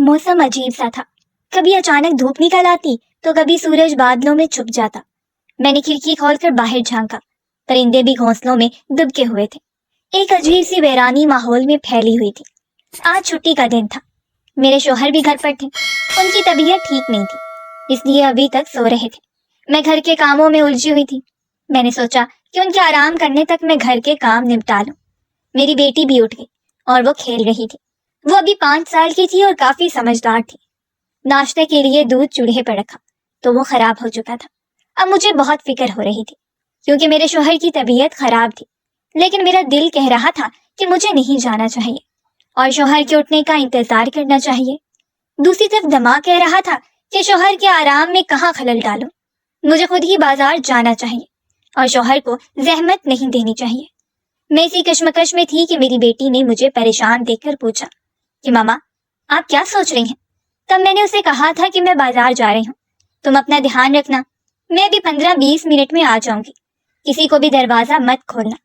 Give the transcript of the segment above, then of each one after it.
موسم عجیب سا تھا، کبھی اچانک دھوپ نکل آتی تو کبھی سورج بادلوں میں چھپ جاتا۔ میں نے کھڑکی کھول کر باہر جھانکا، پرندے بھی گھونسلوں میں دبکے ہوئے تھے۔ ایک عجیب سی ویرانی ماحول میں پھیلی ہوئی تھی۔ آج چھٹی کا دن تھا، میرے شوہر بھی گھر پر تھے، ان کی طبیعت ٹھیک نہیں تھی، اس لیے ابھی تک سو رہے تھے۔ میں گھر کے کاموں میں الجھی ہوئی تھی۔ میں نے سوچا کہ ان کے آرام کرنے تک میں گھر کے کام نپٹا لوں۔ میری بیٹی بھی اٹھ گئی اور وہ کھیل رہی تھی۔ وہ ابھی 5 سال کی تھی اور کافی سمجھدار تھی۔ ناشتے کے لیے دودھ چولہے پر رکھا تو وہ خراب ہو چکا تھا۔ اب مجھے بہت فکر ہو رہی تھی کیونکہ میرے شوہر کی طبیعت خراب تھی، لیکن میرا دل کہہ رہا تھا کہ مجھے نہیں جانا چاہیے اور شوہر کے اٹھنے کا انتظار کرنا چاہیے۔ دوسری طرف دماغ کہہ رہا تھا کہ شوہر کے آرام میں کہاں خلل ڈالوں، مجھے خود ہی بازار جانا چاہیے اور شوہر کو زحمت نہیں دینی چاہیے۔ میں اسی کشمکش میں تھی کہ میری بیٹی نے مجھے پریشان دیکھ کر پوچھا کہ ماما آپ کیا سوچ رہی ہیں؟ تب میں نے اسے کہا تھا کہ میں بازار جا رہی ہوں، تم اپنا دھیان رکھنا، میں بھی 15-20 منٹ میں آ جاؤں گی، کسی کو بھی دروازہ مت کھولنا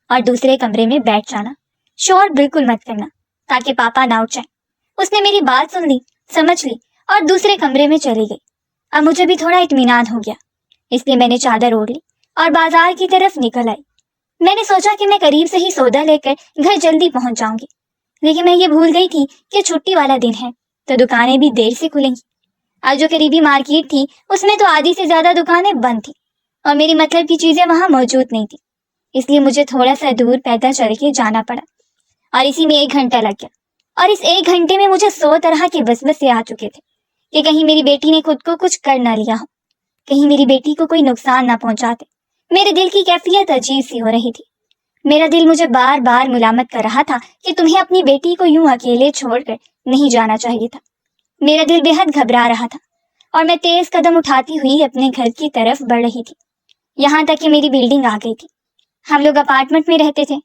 اور دوسرے کمرے میں بیٹھ جانا، شور بالکل مت کرنا تاکہ پاپا نہ اٹھ جائیں۔ اس نے میری بات سن لی، سمجھ لی اور دوسرے کمرے میں چلی گئی۔ اب مجھے بھی تھوڑا اطمینان ہو گیا، اس لیے میں نے چادر اوڑھ لی اور بازار کی طرف نکل آئی۔ میں نے سوچا کہ میں قریب سے ہی سودا لے کر گھر جلدی پہنچ جاؤں گی، لیکن میں یہ بھول گئی تھی کہ چھٹی والا دن ہے تو دکانیں بھی دیر سے کھلیں گی۔ آج جو قریبی مارکیٹ تھی اس میں تو آدھی سے زیادہ دکانیں بند تھیں اور میری مطلب کی چیزیں وہاں موجود نہیں تھی، اس لیے مجھے تھوڑا سا دور پیدل چل کے جانا پڑا اور اسی میں 1 گھنٹہ لگ گیا۔ اور اس 1 گھنٹے میں مجھے 100 طرح کے وسوسے آ چکے تھے کہ کہیں میری بیٹی نے خود کو کچھ کر نہ لیا ہو، کہیں میری بیٹی کو کوئی نقصان نہ پہنچاتے۔ میرے دل کی کیفیت عجیب سی ہو رہی تھی۔ میرا دل مجھے بار بار ملامت کر رہا تھا کہ تمہیں اپنی بیٹی کو یوں اکیلے چھوڑ کر نہیں جانا چاہیے تھا۔ میرا دل بے حد گھبرا رہا تھا اور میں تیز قدم اٹھاتی ہوئی اپنے گھر کی طرف بڑھ رہی تھی، یہاں تک کہ میری بلڈنگ آ گئی تھی۔ ہم لوگ اپارٹمنٹ میں رہتے تھے۔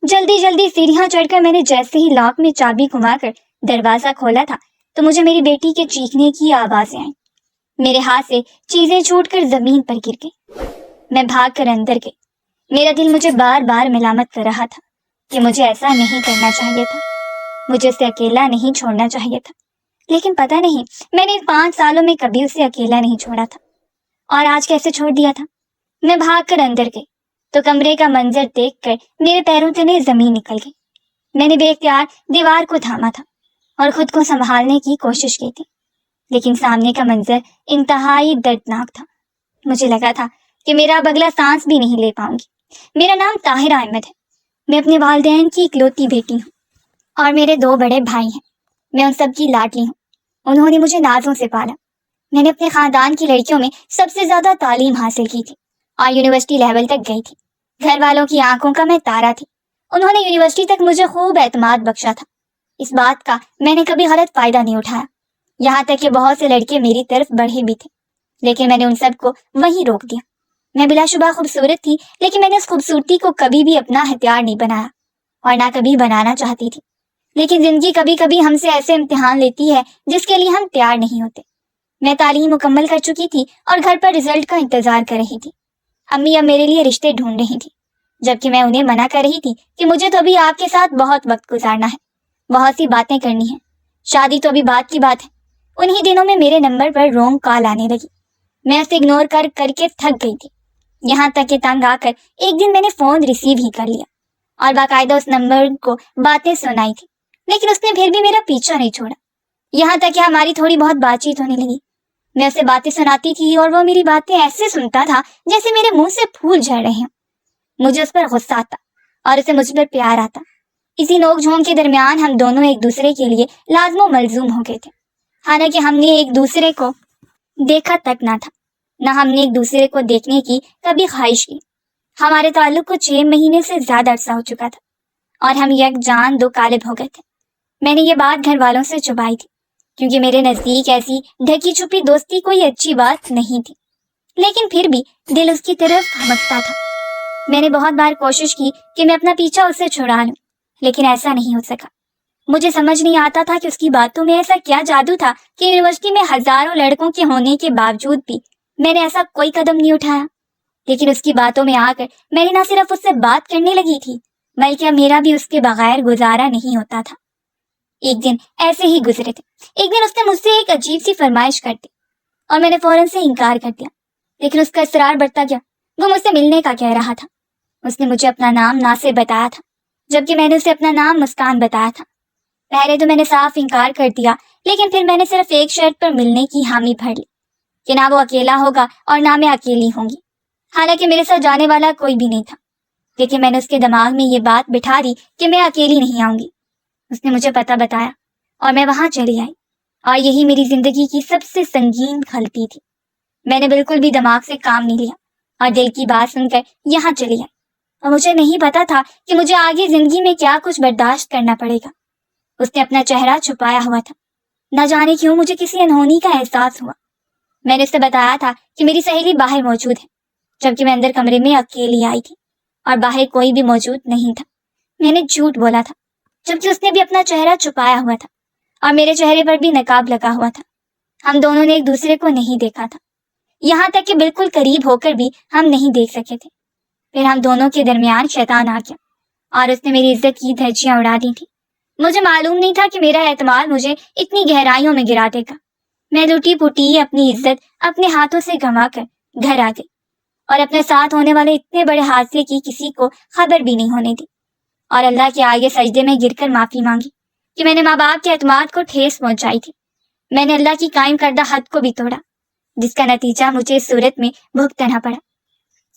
جلدی جلدی سیڑھیاں چڑھ کر میں نے جیسے ہی لاک میں چابی گھما کر دروازہ کھولا تھا تو مجھے میری بیٹی کے چیخنے کی آوازیں آئیں۔ میرے ہاتھ سے چیزیں چھوٹ کر زمین پر گر گئی۔ میں بھاگ کر اندر گئی۔ میرا دل مجھے بار بار ملامت کر رہا تھا کہ مجھے ایسا نہیں کرنا چاہیے تھا، مجھے اسے اکیلا نہیں چھوڑنا چاہیے تھا، لیکن پتہ نہیں میں نے 5 سالوں میں کبھی اسے اکیلا نہیں چھوڑا تھا، اور آج کیسے چھوڑ دیا تھا۔ میں بھاگ کر اندر گئی تو کمرے کا منظر دیکھ کر میرے پیروں تلے زمین نکل گئی۔ میں نے بے اختیار دیوار کو تھاما تھا اور خود کو سنبھالنے کی کوشش کی تھی، لیکن سامنے کا منظر انتہائی دردناک تھا۔ مجھے لگا تھا کہ میرا اب اگلا سانس بھی نہیں لے پاؤں گی۔ میرا نام طاہرہ احمد ہے، میں اپنے والدین کی اکلوتی بیٹی ہوں اور میرے 2 بڑے بھائی ہیں۔ میں ان سب کی لاڈلی ہوں، انہوں نے مجھے نازوں سے پالا۔ میں نے اپنے خاندان کی لڑکیوں میں سب سے زیادہ تعلیم حاصل کی تھی اور یونیورسٹی لیول تک گئی تھی۔ گھر والوں کی آنکھوں کا میں تارا تھی، انہوں نے یونیورسٹی تک مجھے خوب اعتماد بخشا تھا۔ اس بات کا میں نے کبھی غلط فائدہ نہیں اٹھایا، یہاں تک کہ بہت سے لڑکے میری طرف بڑھے بھی تھے، لیکن میں نے ان سب کو وہیں روک دیا۔ میں بلا شبہ خوبصورت تھی، لیکن میں نے اس خوبصورتی کو کبھی بھی اپنا ہتھیار نہیں بنایا اور نہ کبھی بنانا چاہتی تھی، لیکن زندگی کبھی کبھی ہم سے ایسے امتحان لیتی ہے جس کے لیے ہم تیار نہیں ہوتے۔ میں تعلیم مکمل کر چکی تھی اور گھر پر رزلٹ کا انتظار کر رہی تھی۔ امی اب میرے لیے رشتے ڈھونڈ رہی تھی، جبکہ میں انہیں منع کر رہی تھی کہ مجھے تو ابھی آپ کے ساتھ بہت وقت گزارنا ہے، بہت سی باتیں کرنی ہیں، شادی تو ابھی بعد کی بات ہے۔ انہی دنوں میں میرے نمبر پر رونگ کال آنے لگی، میں اسے اگنور کر کر کے تھک گئی تھی، یہاں تک کہ تنگ آ کر ایک دن میں نے فون ریسیو ہی کر لیا اور باقاعدہ اس نمبر کو باتیں سنائی تھی، لیکن اس نے پھر بھی میرا پیچھا نہیں چھوڑا، یہاں تک کہ ہماری تھوڑی بہت بات چیت ہونے لگی۔ میں اسے باتیں سناتی تھی اور وہ میری باتیں ایسے سنتا تھا جیسے میرے منہ سے پھول جھڑ رہے ہوں۔ مجھے اس پر غصہ آتا اور اسے مجھ پر پیار آتا۔ اسی نوک جھونک کے درمیان ہم دونوں ایک دوسرے کے لیے لازم و ملزوم ہو گئے تھے، حالانکہ ہم نے ایک دوسرے کو دیکھا تک نہ تھا، نہ ہم نے ایک دوسرے کو دیکھنے کی کبھی خواہش کی۔ ہمارے تعلق کو 6 مہینے سے زیادہ عرصہ ہو چکا تھا اور ہم یک جان 2 قالب ہو گئے تھے۔ میں نے یہ بات گھر والوں سے چھپائی تھی کیونکہ میرے نزدیک ایسی ڈھکی چھپی دوستی کوئی اچھی بات نہیں تھی، لیکن پھر بھی دل اس کی طرف دھڑکتا تھا۔ میں نے بہت بار کوشش کی کہ میں اپنا پیچھا اس سے چھڑا لوں، لیکن ایسا نہیں ہو سکا۔ مجھے سمجھ نہیں آتا تھا کہ اس کی باتوں میں ایسا کیا جادو تھا کہ یونیورسٹی میں ہزاروں لڑکوں کے ہونے کے باوجود بھی میں نے ایسا کوئی قدم نہیں اٹھایا۔ لیکن اس کی باتوں میں آ کر میں نے نہ صرف اس سے بات کرنے لگی تھی، بلکہ اب میرا بھی اس کے بغیر گزارا نہیں ہوتا تھا۔ ایک دن ایسے ہی گزرے تھے. ایک دن اس نے مجھ سے ایک عجیب سی فرمائش کر دی اور میں نے فوراً سے انکار کر دیا، لیکن اس کا اصرار بڑھتا گیا. وہ مجھ سے ملنے کا کہہ رہا تھا. اس نے مجھے اپنا نام ناصر بتایا تھا، جبکہ میں نے اسے اپنا نام مسکان بتایا تھا. پہلے تو میں نے صاف انکار کر دیا، لیکن پھر میں نے صرف ایک شرط پر ملنے کی حامی بھر لی کہ نہ وہ اکیلا ہوگا اور نہ میں اکیلی ہوں گی. حالانکہ میرے ساتھ جانے والا کوئی بھی نہیں تھا، لیکن میں نے اس کے دماغ میں یہ بات بٹھا دی کہ میں اکیلی نہیں آؤں گی. اس نے مجھے پتہ بتایا اور میں وہاں چلی آئی، اور یہی میری زندگی کی سب سے سنگین غلطی تھی. میں نے بالکل بھی دماغ سے کام نہیں لیا اور دل کی بات سن کر یہاں چلی آئی، اور مجھے نہیں پتا تھا کہ مجھے آگے زندگی میں کیا کچھ برداشت کرنا پڑے گا. اس نے اپنا چہرہ چھپایا ہوا تھا. نہ جانے کیوں مجھے کسی انہونی کا احساس ہوا. میں نے اسے بتایا تھا کہ میری سہیلی باہر موجود ہے، جبکہ میں اندر کمرے میں اکیلی آئی تھی اور باہر کوئی بھی موجود نہیں تھا. میں نے جھوٹ بولا تھا، جبکہ اس نے بھی اپنا چہرہ چھپایا ہوا تھا اور میرے چہرے پر بھی نقاب لگا ہوا تھا. ہم دونوں نے ایک دوسرے کو نہیں دیکھا تھا، یہاں تک کہ بالکل قریب ہو کر بھی ہم نہیں دیکھ سکے تھے. پھر ہم دونوں کے درمیان شیطان آ گیا اور اس نے میری عزت کی دھجیاں اڑا دی تھی. مجھے معلوم نہیں تھا کہ میرا اعتماد مجھے اتنی گہرائیوں میں گرا دے گا. میں لوٹی پوٹی اپنی عزت اپنے ہاتھوں سے گنوا کر گھر آ گئی اور اپنے ساتھ ہونے والے اتنے بڑے حادثے کی کسی کو خبر بھی نہیں ہونے دی، اور اللہ کے آگے سجدے میں گر کر معافی مانگی کہ میں نے ماں باپ کے اعتماد کو ٹھیس پہنچائی تھی. میں نے اللہ کی قائم کردہ حد کو بھی توڑا، جس کا نتیجہ مجھے اس صورت میں بھگتنا پڑا.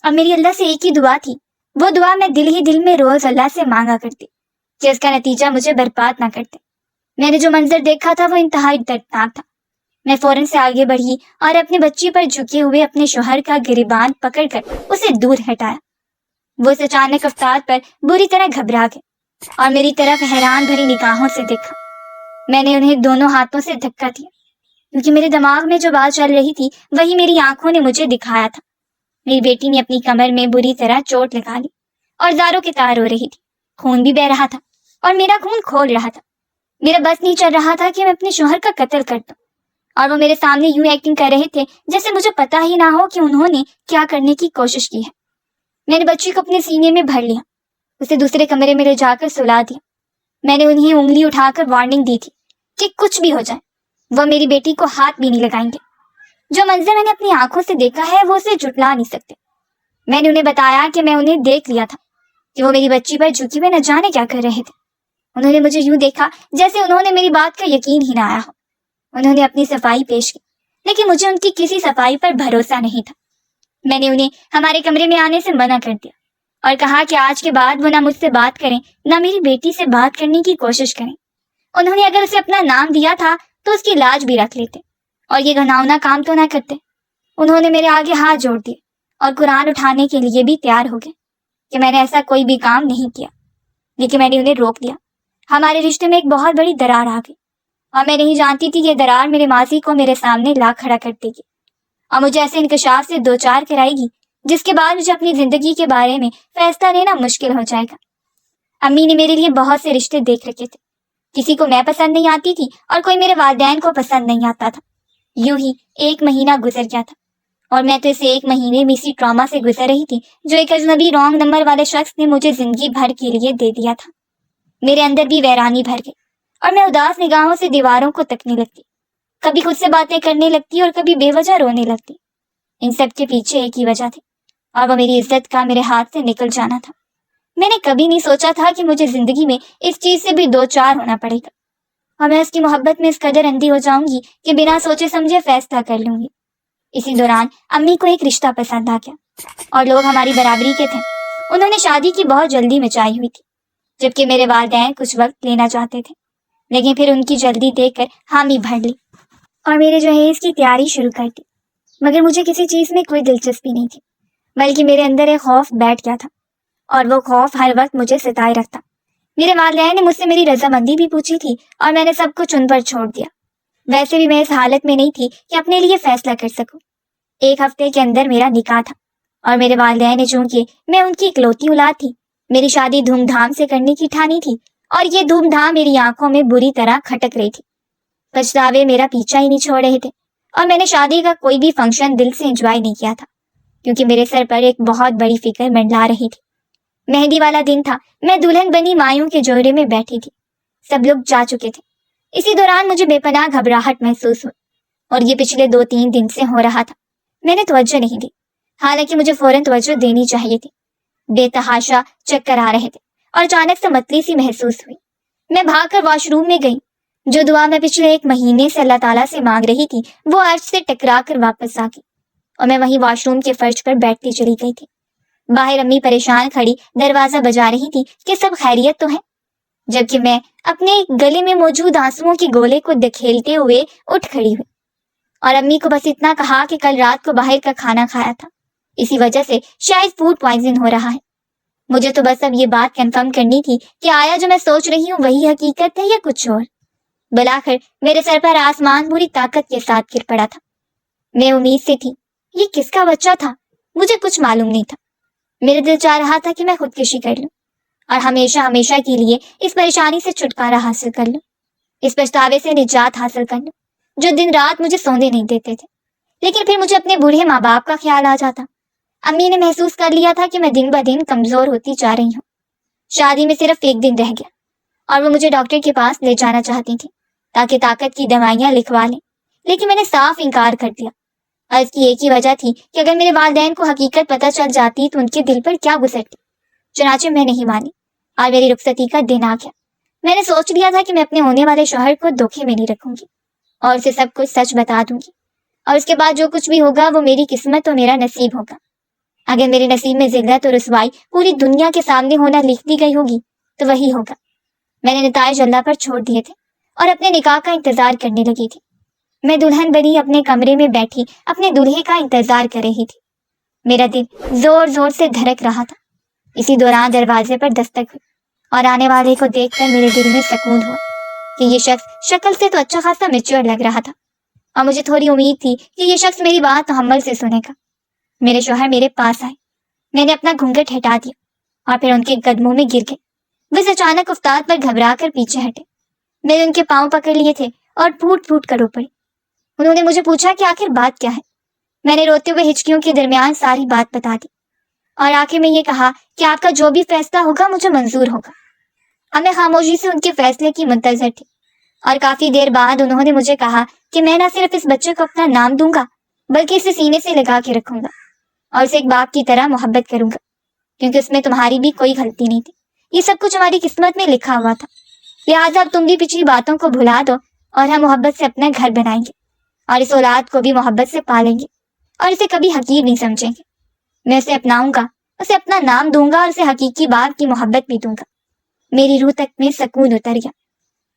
اور میری اللہ سے ایک ہی دعا تھی، وہ دعا میں دل ہی دل میں روز اللہ سے مانگا کرتی کہ اس کا نتیجہ مجھے برباد نہ کرتے. میں نے جو منظر دیکھا تھا وہ انتہائی دردناک تھا. میں فوراً سے آگے بڑھی اور اپنے بچی پر جھکے ہوئے اپنے شوہر کا گریبان پکڑ کر اسے دور ہٹایا. وہ اس اچانک رفتار پر بری طرح گھبرا گئے اور میری طرف حیران بھری نگاہوں سے دیکھا. میں نے انہیں دونوں ہاتھوں سے دھکا دیا، کیونکہ میرے دماغ میں جو بات چل رہی تھی وہی میری آنکھوں نے مجھے دکھایا تھا. میری بیٹی نے اپنی کمر میں بری طرح چوٹ لگا لی اور زاروں کی تار ہو رہی تھی. خون بھی بہ رہا تھا اور میرا خون کھول رہا تھا. میرا بس نہیں چل رہا تھا کہ میں اپنے شوہر کا قتل کر دوں، اور وہ میرے سامنے یوں ایکٹنگ کر رہے تھے جیسے مجھے پتا ہی نہ ہو کہ انہوں نے کیا کرنے کی کوشش کی ہے. میں نے بچی کو اپنے سینے میں بھر لیا، اسے دوسرے کمرے میں لے جا کر سلا دیا. میں نے انہیں انگلی اٹھا کر وارننگ دی تھی کہ کچھ بھی ہو جائے وہ میری بیٹی کو ہاتھ بھی نہیں لگائیں گے. جو منظر میں نے اپنی آنکھوں سے دیکھا ہے وہ اسے جھٹلا نہیں سکتے. میں نے انہیں بتایا کہ میں انہیں دیکھ لیا تھا کہ وہ میری بچی پر جھکی ہوئے نہ جانے کیا کر رہے تھے. انہوں نے مجھے یوں دیکھا جیسے انہوں نے میری بات کا یقین ہی نہ آیا ہو. انہوں نے اپنی صفائی پیش کی، لیکن مجھے ان کی کسی صفائی پر بھروسہ نہیں تھا. میں نے انہیں ہمارے کمرے میں آنے سے منع کر دیا اور کہا کہ آج کے بعد وہ نہ مجھ سے بات کریں نہ میری بیٹی سے بات کرنے کی کوشش کریں. انہوں نے اگر اسے اپنا نام دیا تھا تو اس کی لاج بھی رکھ لیتے اور یہ گھناؤنا کام تو نہ کرتے. انہوں نے میرے آگے ہاتھ جوڑ دیے اور قرآن اٹھانے کے لیے بھی تیار ہو گئے کہ میں نے ایسا کوئی بھی کام نہیں کیا، لیکن میں نے انہیں روک دیا. ہمارے رشتے میں ایک بہت بڑی درار آ گئی اور میں نہیں جانتی تھی کہ یہ درار میرے ماضی کو میرے سامنے لا کھڑا کر دے گی اور مجھے ایسے انکشاف سے دوچار کرائے گی جس کے بعد مجھے اپنی زندگی کے بارے میں فیصلہ لینا مشکل ہو جائے گا. امی نے میرے لیے بہت سے رشتے دیکھ رکھے تھے، کسی کو میں پسند نہیں آتی تھی اور کوئی میرے والدین کو پسند نہیں آتا تھا. یوں ہی 1 مہینہ گزر گیا تھا اور میں تو اسے 1 مہینے میں اسی ٹراما سے گزر رہی تھی جو ایک اجنبی رانگ نمبر والے شخص نے مجھے زندگی بھر کے لیے دے دیا تھا. میرے اندر بھی ویرانی بھر گئی اور میں اداس نگاہوں سے دیواروں کو تکنے لگتی، کبھی خود سے باتیں کرنے لگتی اور کبھی بے وجہ رونے لگتی. ان سب کے پیچھے ایک ہی وجہ تھی اور وہ میری عزت کا میرے ہاتھ سے نکل جانا تھا. میں نے کبھی نہیں سوچا تھا کہ مجھے زندگی میں اس چیز سے بھی دوچار ہونا پڑے گا اور میں اس کی محبت میں اس قدر اندھی ہو جاؤں گی کہ بنا سوچے سمجھے فیصلہ کر لوں گی. اسی دوران امی کو ایک رشتہ پسند آ گیا اور لوگ ہماری برابری کے تھے. انہوں نے شادی کی بہت جلدی مچائی ہوئی تھی، جبکہ میرے والدین کچھ وقت لینا چاہتے تھے، لیکن پھر ان کی جلدی دیکھ کر حامی بھر لی اور میرے جہیز کی تیاری شروع کر دی. مگر مجھے کسی چیز میں کوئی دلچسپی نہیں تھی، بلکہ میرے اندر ایک خوف بیٹھ گیا تھا اور وہ خوف ہر وقت مجھے ستائے رکھتا. میرے والدین نے مجھ سے میری رضامندی بھی پوچھی تھی اور میں نے سب کچھ ان پر چھوڑ دیا. ویسے بھی میں اس حالت میں نہیں تھی کہ اپنے لیے فیصلہ کر سکوں. 1 ہفتے کے اندر میرا نکاح تھا اور میرے والدین نے چونکہ میں ان کی اکلوتی اولاد تھی میری شادی دھوم دھام سے کرنے کی ٹھانی تھی، اور یہ دھوم دھام میری آنکھوں میں بری طرح کھٹک رہی تھی. پچھتاوے میرا پیچھا ہی نہیں چھوڑ رہے تھے اور میں نے شادی کا کوئی بھی فنکشن دل سے انجوائے نہیں کیا تھا، کیونکہ میرے سر پر ایک بہت بڑی فکر منڈلا رہی تھی. مہندی والا دن تھا، میں دلہن بنی مایوں کے جوڑے میں بیٹھی تھی. سب لوگ جا چکے تھے اسی دوران مجھے بے پناہ گھبراہٹ محسوس ہوئی اور یہ پچھلے 2-3 دن سے ہو رہا تھا۔ میں نے توجہ نہیں دی، حالانکہ مجھے فوراً توجہ دینی چاہیے تھی۔ بے تحاشا چکر آ رہے تھے اور اچانک سے متلی سی محسوس ہوئی۔ میں بھاگ کر واش روم میں گئی۔ جو دعا میں پچھلے 1 مہینے سے اللہ تعالیٰ سے مانگ رہی تھی وہ عرش سے ٹکرا کر واپس آ گئی اور میں وہیں واش روم کے فرش پر بیٹھتی چلی گئی تھی۔ باہر امی پریشان کھڑی دروازہ بجا رہی تھی کہ سب خیریت تو ہے، جبکہ میں اپنے گلے میں موجود آنسوؤں کے گولے کو دکھیلتے ہوئے اٹھ کھڑی ہوئی اور امی کو بس اتنا کہا کہ کل رات کو باہر کا کھانا کھایا تھا، اسی وجہ سے شاید فوڈ پوائزن ہو رہا ہے۔ مجھے تو بس اب یہ بات کنفرم کرنی تھی کہ آیا جو میں سوچ رہی ہوں وہی حقیقت ہے یا کچھ اور۔ بلاخر میرے سر پر آسمان پوری طاقت کے ساتھ گر پڑا تھا۔ میں امید سے تھی، یہ کس کا بچہ تھا؟ مجھے کچھ معلوم نہیں تھا۔ میرے دل چاہ رہا تھا کہ میں خودکشی کر لوں اور ہمیشہ ہمیشہ کے لیے اس پریشانی سے چھٹکارا حاصل کر لوں، اس پچھتاوے سے نجات حاصل کر لوں جو دن رات مجھے سونے نہیں دیتے تھے۔ لیکن پھر مجھے اپنے بوڑھے ماں باپ کا خیال آ جاتا۔ امی نے محسوس کر لیا تھا کہ میں دن بدن کمزور ہوتی جا رہی ہوں۔ شادی میں صرف 1 دن رہ گیا اور وہ مجھے ڈاکٹر کے پاس لے جانا چاہتی تھی تاکہ طاقت کی دوائیاں لکھوا لیں، لیکن میں نے صاف انکار کر دیا۔ اور اس کی ایک ہی وجہ تھی کہ اگر میرے والدین کو حقیقت پتہ چل جاتی تو ان کے دل پر کیا گزرتی۔ چنانچہ میں نہیں مانی اور میری رخصتی کا دن آ گیا۔ میں نے سوچ لیا تھا کہ میں اپنے ہونے والے شوہر کو دھوکے میں نہیں رکھوں گی اور اسے سب کچھ سچ بتا دوں گی، اور اس کے بعد جو کچھ بھی ہوگا وہ میری قسمت اور میرا نصیب ہوگا۔ اگر میرے نصیب میں ذلت اور رسوائی پوری دنیا کے سامنے ہونا لکھ دی گئی ہوگی تو وہی ہوگا۔ میں نے نتائج اللہ پر چھوڑ دیے تھے اور اپنے نکاح کا انتظار کرنے لگی تھی۔ میں دلہن بنی اپنے کمرے میں بیٹھی اپنے دولہے کا انتظار کر رہی تھی۔ میرا دل زور زور سے دھڑک رہا تھا۔ اسی دوران دروازے پر دستک ہوئی اور آنے والے کو دیکھ کر میرے دل میں سکون ہوا کہ یہ شخص شکل سے تو اچھا خاصا میچور لگ رہا تھا اور مجھے تھوڑی امید تھی کہ یہ شخص میری بات تحمل سے سنے گا۔ میرے شوہر میرے پاس آئے۔ میں نے اپنا گھونگھٹ ہٹا دیا اور پھر ان کے قدموں میں گر گئے۔ بس اچانک افتاد پر گھبرا کر پیچھے ہٹے۔ میں نے ان کے پاؤں پکڑ لیے تھے اور پھوٹ پھوٹ کر رو پڑی۔ انہوں نے مجھے پوچھا کہ آخر بات کیا ہے۔ میں نے روتے ہوئے ہچکیوں کے درمیان ساری بات بتا دی اور آخر میں یہ کہا کہ آپ کا جو بھی فیصلہ ہوگا مجھے منظور ہوگا۔ اب میں خاموشی سے ان کے فیصلے کی منتظر تھی اور کافی دیر بعد انہوں نے مجھے کہا کہ میں نہ صرف اس بچے کو اپنا نام دوں گا بلکہ اسے سینے سے لگا کے رکھوں گا اور اسے ایک باپ کی طرح محبت کروں گا، کیونکہ اس میں تمہاری بھی کوئی غلطی نہیں تھی۔ یہ سب کچھ ہماری قسمت میں لکھا ہوا تھا، لہٰذا اب تم بھی پچھلی باتوں کو بھلا دو اور ہم محبت سے اپنا گھر بنائیں گے اور اس اولاد کو بھی محبت سے پالیں گے اور اسے کبھی حقیر نہیں سمجھیں گے۔ میں اسے اپناؤں گا، اسے اپنا نام دوں گا اور اسے حقیقی باپ کی محبت بھی دوں گا۔ میری روح تک میں سکون اتر گیا۔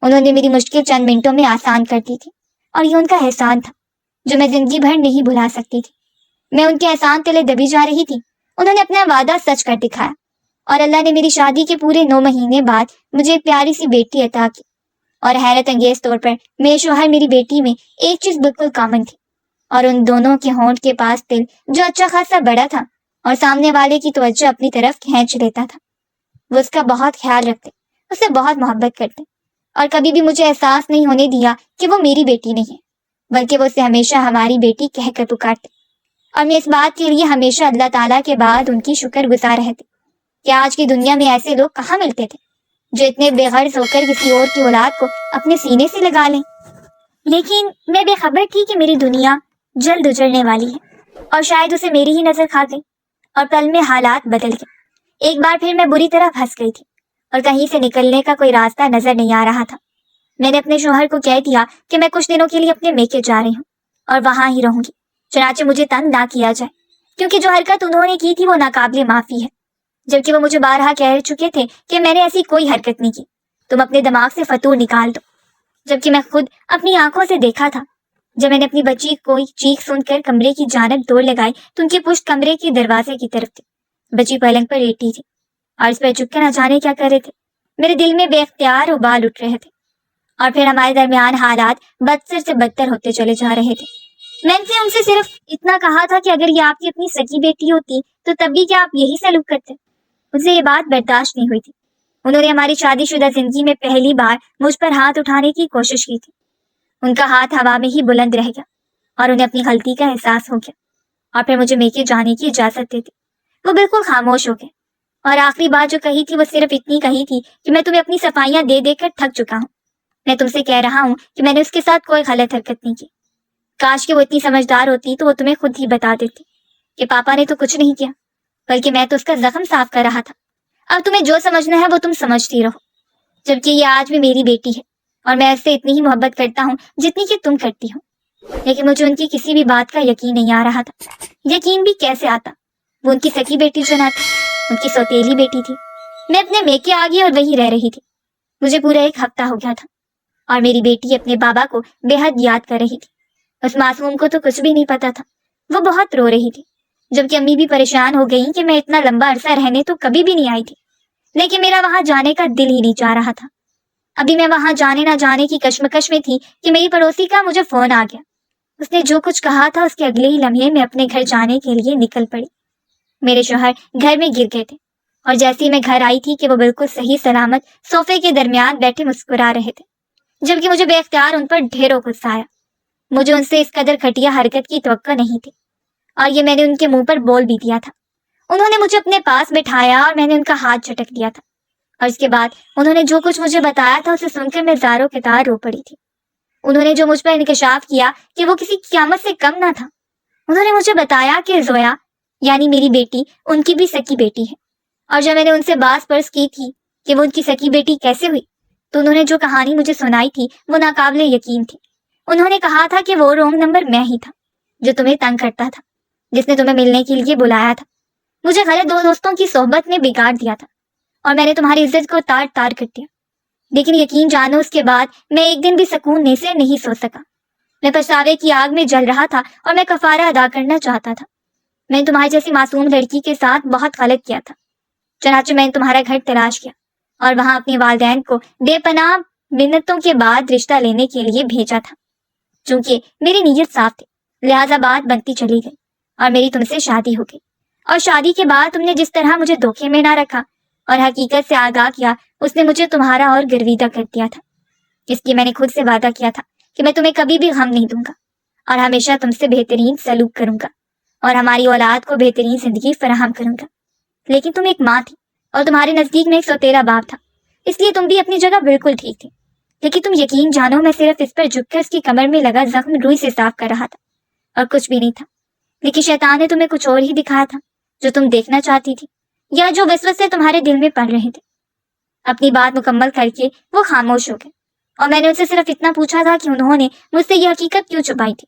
انہوں نے میری مشکل چند منٹوں میں آسان کر دی تھی اور یہ ان کا احسان تھا جو میں زندگی بھر نہیں بھلا سکتی تھی۔ میں ان کے احسان تلے دبی جا رہی تھی۔ انہوں نے اپنا وعدہ سچ کر دکھایا اور اللہ نے میری شادی کے پورے 9 مہینے بعد مجھے ایک پیاری سی بیٹی عطا کی، اور حیرت انگیز طور پر میرے شوہر میری بیٹی میں ایک چیز بالکل کامن تھی، اور ان دونوں کے ہونٹ کے پاس دل جو اچھا خاصا بڑا تھا اور سامنے والے کی توجہ اپنی طرف کھینچ لیتا تھا۔ وہ اس کا بہت خیال رکھتے، اسے بہت محبت کرتے اور کبھی بھی مجھے احساس نہیں ہونے دیا کہ وہ میری بیٹی نہیں ہے، بلکہ وہ اسے ہمیشہ ہماری بیٹی کہہ کر پکارتے، اور میں اس بات کے لیے ہمیشہ اللہ تعالیٰ کے بعد ان کی شکر گزار رہتے کہ آج کی دنیا میں ایسے لوگ کہاں ملتے تھے جو اتنے بے غرض ہو کر کسی اور کی اولاد کو اپنے سینے سے لگا لیں۔ لیکن میں بے خبر تھی کہ میری دنیا جلد اجڑنے والی ہے اور شاید اسے میری ہی نظر کھا گئی اور پل میں حالات بدل گئے۔ ایک بار پھر میں بری طرح پھنس گئی تھی اور کہیں سے نکلنے کا کوئی راستہ نظر نہیں آ رہا تھا۔ میں نے اپنے شوہر کو کہہ دیا کہ میں کچھ دنوں کے لیے اپنے میکے جا رہی ہوں اور وہاں ہی رہوں گی، چنانچہ مجھے تنگ نہ کیا جائے، کیونکہ جو حرکت انہوں نے کی تھی وہ ناقابل معافی ہے، جبکہ وہ مجھے بارہا کہہ چکے تھے کہ میں نے ایسی کوئی حرکت نہیں کی، تم اپنے دماغ سے فتور نکال دو۔ جبکہ میں خود اپنی آنکھوں سے دیکھا تھا، جب میں نے اپنی بچی کوئی چیخ سن کر کمرے کی جانب دوڑ لگائی تو ان کی پشت کمرے کے دروازے کی طرف تھی۔ بچی پلنگ پر لیٹی تھی اور اس پر چپ کے نہ جانے کیا کر رہے تھے۔ میرے دل میں بے اختیار ابال اٹھ رہے تھے اور پھر ہمارے درمیان حالات بدتر سے بدتر ہوتے چلے جا رہے تھے۔ میں نے ان سے صرف اتنا کہا تھا کہ اگر یہ آپ کی اپنی سکی بیٹی ہوتی تو تب بھی کیا آپ یہی سلوک کرتے؟ مجھے یہ بات برداشت نہیں ہوئی تھی۔ انہوں نے ہماری شادی شدہ زندگی میں پہلی بار مجھ پر ہاتھ اٹھانے کی کوشش کی تھی۔ ان کا ہاتھ ہوا میں ہی بلند رہ گیا اور انہیں اپنی غلطی کا احساس ہو گیا اور پھر مجھے میکے جانے کی اجازت دے دی۔ وہ بالکل خاموش ہو گئے اور آخری بات جو کہی تھی وہ صرف اتنی کہی تھی کہ میں تمہیں اپنی صفائیاں دے دے کر تھک چکا ہوں، میں تم سے کہہ رہا ہوں کہ میں نے اس کے ساتھ کوئی غلط حرکت نہیں کی. کاش کہ وہ اتنی سمجھدار ہوتی تو وہ تمہیں خود ہی بتا دیتی کہ پاپا نے تو کچھ نہیں کیا، بلکہ میں تو اس کا زخم صاف کر رہا تھا. اب تمہیں جو سمجھنا ہے وہ تم سمجھتی رہو، جبکہ یہ آج بھی میری بیٹی ہے اور میں اس سے اتنی ہی محبت کرتا ہوں جتنی کہ تم کرتی ہو. لیکن مجھے ان کی کسی بھی بات کا یقین نہیں آ رہا تھا. یقین بھی کیسے آتا؟ وہ ان کی سکی بیٹی جو نہ تھی، ان کی سوتیلی بیٹی تھی. میں اپنے میکے آ گئی اور وہی رہ رہی تھی. مجھے پورا 1 ہفتہ ہو گیا تھا اور میری بیٹی اپنے بابا کو بے حد یاد کر رہی تھی. اس معصوم کو تو کچھ بھی نہیں پتا تھا. وہ بہت رو رہی تھی، جبکہ امی بھی پریشان ہو گئی کہ میں اتنا لمبا عرصہ رہنے تو کبھی بھی نہیں آئی تھی. لیکن میرا وہاں جانے کا دل ہی نہیں چاہ رہا تھا. ابھی میں وہاں جانے نہ جانے کی کشمکش میں تھی کہ میری پڑوسی کا مجھے فون آ گیا. اس نے جو کچھ کہا تھا اس کے اگلے ہی لمحے میں اپنے گھر جانے کے لیے نکل پڑی. میرے شوہر گھر میں گر گئے تھے اور جیسے ہی میں گھر آئی تھی کہ وہ بالکل صحیح سلامت صوفے کے درمیان بیٹھے مسکرا رہے تھے، جبکہ مجھے بے اختیار ان پر ڈھیروں غصہ آیا. مجھے ان سے اس قدر گھٹیا حرکت کی توقع نہیں تھی اور یہ میں نے ان کے منہ پر بول بھی دیا تھا. انہوں نے مجھے اپنے پاس بٹھایا اور میں نے ان کا ہاتھ جھٹک دیا تھا، اور اس کے بعد انہوں نے جو کچھ مجھے بتایا تھا اسے سن کر میں زاروں کے تار رو پڑی تھی. انہوں نے جو مجھ پر انکشاف کیا کہ وہ کسی قیامت سے کم نہ تھا. انہوں نے مجھے بتایا کہ زویا یعنی میری بیٹی ان کی بھی سکی بیٹی ہے، اور جب میں نے ان سے باز پرس کی تھی کہ وہ ان کی سکی بیٹی کیسے ہوئی تو انہوں نے جو کہانی مجھے سنائی تھی وہ ناقابل یقین تھی. انہوں نے کہا تھا کہ وہ رونگ نمبر میں ہی تھا جو تمہیں تنگ کرتا تھا، جس نے تمہیں ملنے کے لیے بلایا تھا. مجھے غلط 2 دوستوں کی صحبت نے بگاڑ دیا تھا اور میں نے تمہاری عزت کو تار تار کر دیا. لیکن یقین جانو اس کے بعد میں ایک دن بھی سکون سے نہیں سو سکا. میں پچھتاوے کی آگ میں جل رہا تھا اور میں کفارہ ادا کرنا چاہتا تھا. میں نے تمہاری جیسی معصوم لڑکی کے ساتھ بہت غلط کیا تھا. چنانچہ میں نے تمہارا گھر تلاش کیا اور وہاں اپنے والدین کو بے پناہ منتوں کے بعد رشتہ لینے کے لیے بھیجا تھا. چونکہ میری نیت صاف تھی لہٰذا بات بنتی چلی گئی اور میری تم سے شادی ہو گئی. اور شادی کے بعد تم نے جس طرح مجھے دھوکے میں نہ رکھا اور حقیقت سے آگاہ کیا اس نے مجھے تمہارا اور گرویدہ کر دیا تھا. اس لیے میں نے خود سے وعدہ کیا تھا کہ میں تمہیں کبھی بھی غم نہیں دوں گا اور ہمیشہ تم سے بہترین سلوک کروں گا اور ہماری اولاد کو بہترین زندگی فراہم کروں گا. لیکن تم ایک ماں تھی اور تمہارے نزدیک میں ایک سوتیلا باپ تھا، اس لیے تم بھی اپنی جگہ بالکل ٹھیک تھی. لیکن تم یقین جانو میں صرف اس پر جھک کر اس کی کمر میں لگا زخم روئی سے صاف کر رہا تھا اور کچھ بھی نہیں تھا. لیکن شیطان نے تمہیں کچھ اور ہی دکھایا تھا جو تم دیکھنا چاہتی تھی یا جو وسوسے تمہارے دل میں پڑ رہے تھے. اپنی بات مکمل کر کے وہ خاموش ہو گئے اور میں نے ان سے صرف اتنا پوچھا تھا کہ انہوں نے مجھ سے یہ حقیقت کیوں چھپائی تھی.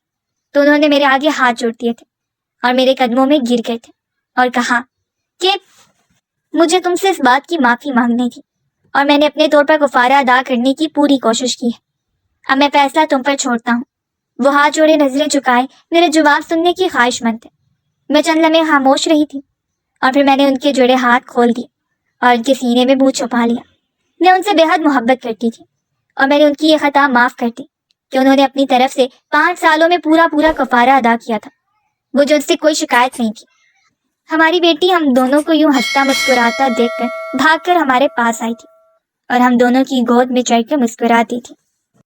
تو انہوں نے میرے آگے ہاتھ جوڑ دیے تھے اور میرے قدموں میں گر گئے تھے اور کہا کہ مجھے تم سے اس بات کی معافی مانگنی تھی اور میں نے اپنے طور پر کفارہ ادا کرنے کی پوری کوشش کی ہے. اب میں فیصلہ تم پر چھوڑتا ہوں. وہ ہاتھ جوڑے نظریں چکائے میرے جواب سننے کی خواہش مند تھے. میں چند لمحے خاموش رہی تھی اور پھر میں نے ان کے جڑے ہاتھ کھول دیے اور ان کے سینے میں منہ چھپا لیا. میں ان سے بے حد محبت کرتی تھی اور میں نے ان کی یہ خطا معاف کر دی کہ انہوں نے اپنی طرف سے 5 سالوں میں پورا کفارہ ادا کیا تھا. مجھے ان سے کوئی شکایت نہیں تھی. ہماری بیٹی ہم دونوں کو یوں ہنستا مسکراتا دیکھ کر بھاگ کر ہمارے پاس آئی تھی اور ہم دونوں کی گود میں چڑھ کر مسکراتی تھی.